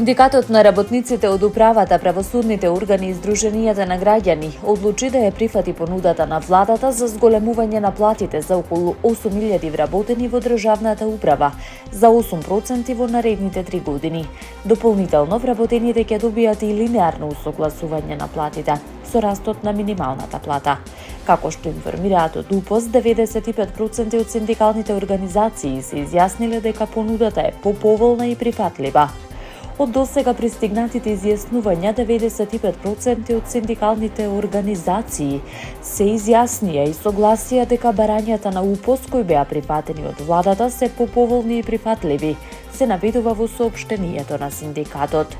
Синдикатот на работниците од управата, правосудните органи и здруженијата на граѓани одлучи да ја прифати понудата на владата за зголемување на платите за околу 8.000 вработени во државната управа за 8% во наредните 3 години. Дополнително, вработените ќе добијат и линеарно усогласување на платите со растот на минималната плата. Како што информираат од УПОС, 95% од синдикалните организации се изјасниле дека понудата е поповолна и прифатлива. Од досега пристигнатите изјаснувања, 95% од синдикалните организации се изјаснија и согласија дека барањата на УПОС кои беа прифатени од владата се поповолни и прифатливи, се наведува во соопштението на синдикатот.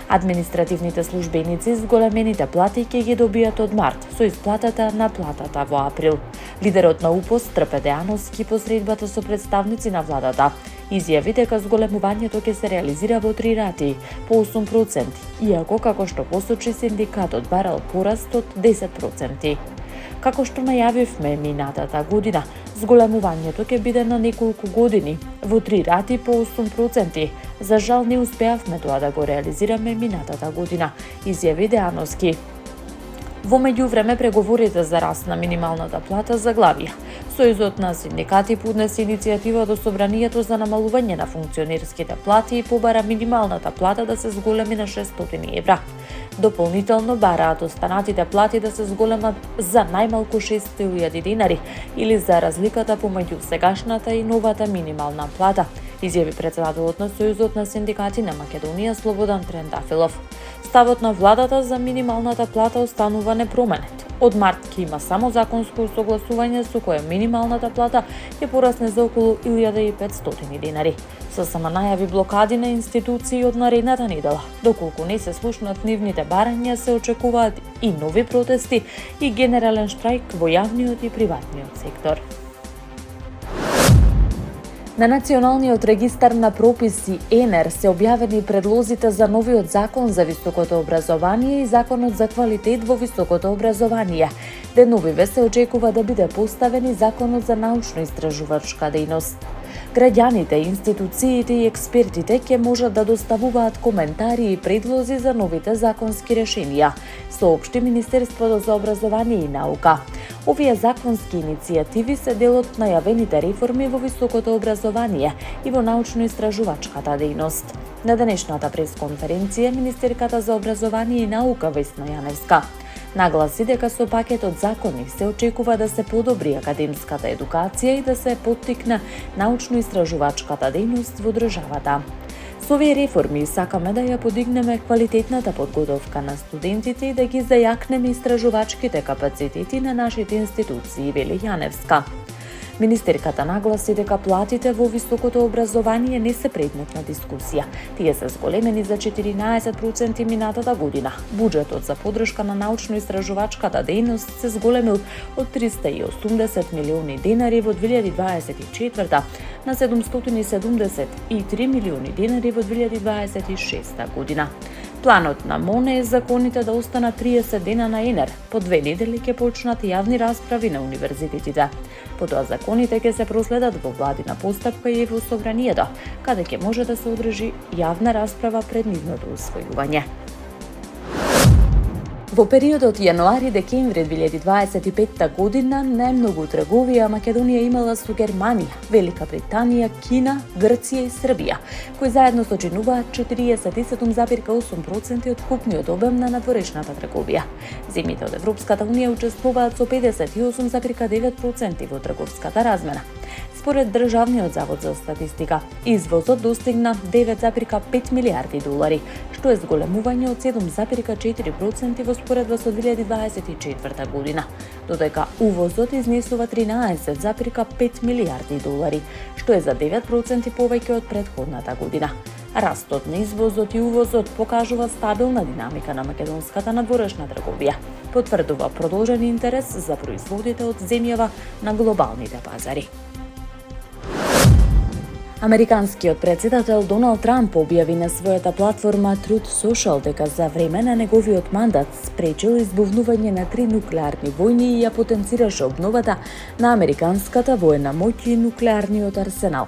Административните службеници зголемените плати ќе ги добијат од март со исплатата на платата во април. Лидерот на УПОС Трпе Деановски по средбата со представници на владата изјави дека зголемувањето ќе се реализира во 3 рати по 8%, иако како што посочи синдикатот барал пораст од 10%. Како што најавивме минатата година, зголемувањето ќе биде на неколку години, во 3 рати по 8%. За жал не успеавме тоа да го реализираме минатата година, изјави Деановски. Во меѓувреме преговорите за раст на минималната плата заглавија. Сојузот на синдикати поднесе иницијатива до Собранието за намалување на функционерските плати и побара минималната плата да се зголеми на 600 евра. Дополнително бараат останатите плати да се зголемат за најмалку 600.000 денари или за разликата помеѓу сегашната и новата минимална плата, изјави председателот на Сојузот на синдикати на Македонија Слободан Трендафилов. Ставот на владата за минималната плата останува непроменет. Од март ќе има само законско согласување со кое минималната плата ќе порасне за околу 1.500 денари. ССМ најави блокади на институции од наредната недела. Доколку не се слушнат нивните барања, се очекуваат и нови протести и генерален штрајк во јавниот и приватниот сектор. На Националниот регистар на прописи ЕНЕР се објавени предлозите за новиот закон за високото образование и законот за квалитет во високото образование. Деновиве се очекува да биде поставен и законот за научно-истражувачка дејност. Граѓаните, институциите и експертите ќе можат да доставуваат коментари и предлози за новите законски решенија, соопшти Министерството за образование и наука. Овие законски иницијативи се дел од најавените реформи во високото образование и во научно-истражувачката дејност. На денешната пресконференција министерката за образование и наука Весна Јаневска нагласи дека со пакетот закони се очекува да се подобри академската едукација и да се поттикне научно-истражувачката дејност во државата. Со овие реформи сакаме да ја подигнеме квалитетната подготовка на студентите и да ги зајакнеме истражувачките капацитети на нашите институции, вели Јаневска. Министерката нагласи дека платите во високото образование не се предмет на дискусија. Тие се зголемени за 14% минатата година. Буџетот за поддршка на научно-истражувачката дејност се зголемил од 380 милиони денари во 2024 на 773 милиони денари во 2026 година. Планот на МОН е законите да останат 30 дена на ЕНЕР. По 2 недели ќе почнат јавни расправи на универзитетите. Потоа законите ќе се проследат во владина постапка и во Собранието, каде ќе може да се одржи јавна расправа пред нивното усвојување. Во периодот јануари-декември 2025 година најмногу трговија Македонија имала со Германија, Велика Британија, Кина, Грција и Србија, кои заедно сочинуваат 47,8% од купниот обем на надворешната трговија. Земјите од Европската унија учествуваат со 58,9% во трговската размена. Според Државниот завод за статистика, извозот достигна 9,5 милиарди долари, што е зголемување од 7,4% во споредба со 2024 година, додека увозот изнесува 13,5 милиарди долари, што е за 9% повеќе од претходната година. Растот на извозот и увозот покажува стабилна динамика на македонската надворешна трговија, потврдува продолжен интерес за производите од земјава на глобалните пазари. Американскиот председател Доналд Трамп објави на својата платформа Truth Social дека за време на неговиот мандат спречил избувнување на 3 нуклеарни војни и ја потенцираше обновата на американската воена моќ и нуклеарниот арсенал.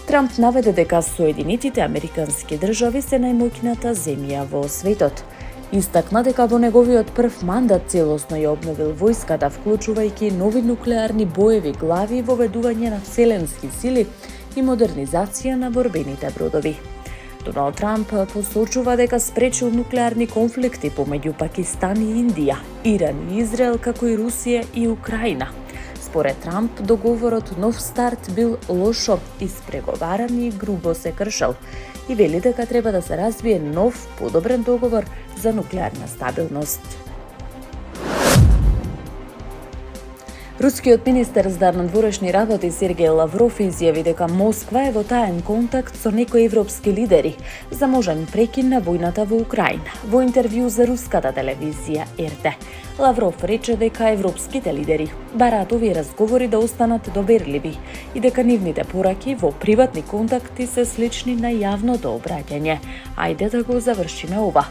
Трамп наведе дека Соединетите Американски држави се најмоќната земја во светот. Истакна дека во неговиот прв мандат целосно ја обновил војската, вклучувајќи нови нуклеарни боеви глави, воведување на вселенски сили и модернизација на борбените бродови. Доналд Трамп посочува дека спречил нуклеарни конфликти помеѓу Пакистан и Индија, Иран и Израел, како и Русија и Украина. Според Трамп, договорот Нов старт бил лошо испреговаран и грубо се кршел и вели дека треба да се развие нов, подобрен договор за нуклеарна стабилност. Рускиот министер за надворешни работи Сергеј Лавров изјави дека Москва е во таен контакт со некои европски лидери за можен прекин на војната во Украина. Во интервју за руската телевизија РТ, Лавров рече дека европските лидери бараат овие разговори да останат доверливи и дека нивните пораки во приватни контакти се слични на јавното обраќање. Ајде да го завршиме ова.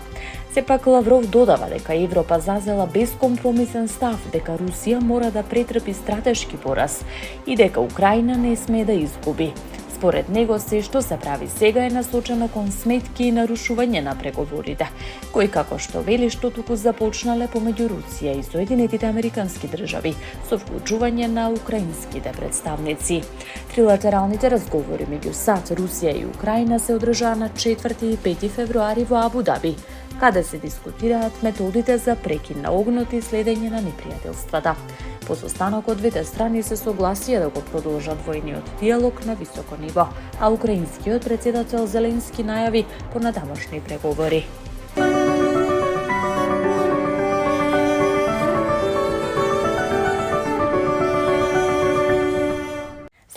Сепак Лавров додава дека Европа зазела бескомпромисен став дека Русија мора да претрпи стратешки пораз и дека Украина не смее да изгуби. Според него, се што се прави сега е насочено кон сметки и нарушување на преговорите, кои како што вели што туку започнале помеѓу Русија и Соединетите Американски држави со вклучување на украинските представници. Трилатералните разговори меѓу САД, Русија и Украина се одржаа на 4 и 5 февруари во Абу Даби, каде се дискутираат методите за прекин на огнот и следење на непријателствата. По состанокот двете страни се согласија да го продолжат војниот диалог на високо ниво, а украинскиот претседател Зеленски најави понатамошни преговори.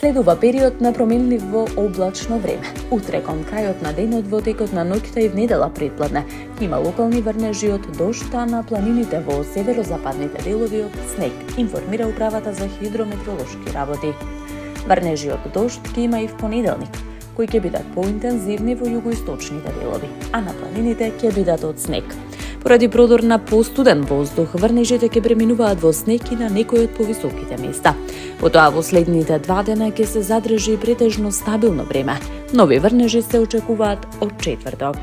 Следува период на променливо облачно време. Утре кон крајот на денот, во текот на ноќта и в недела предпладне има локални врнежи од дожд, а на планините во северозападните делови од снег, информира управата за хидрометеоролошки работи. Врнежи од дожд ќе има и в понеделник, кои ќе бидат поинтензивни во југоисточните делови, а на планините ќе бидат од снег. Поради продор на постуден воздух, врнежите ќе преминуваат во снег и на некои од повисоките места. Потоа во следните 2 дена ќе се задржи претежно стабилно време. Нови врнежи се очекуваат од четврток.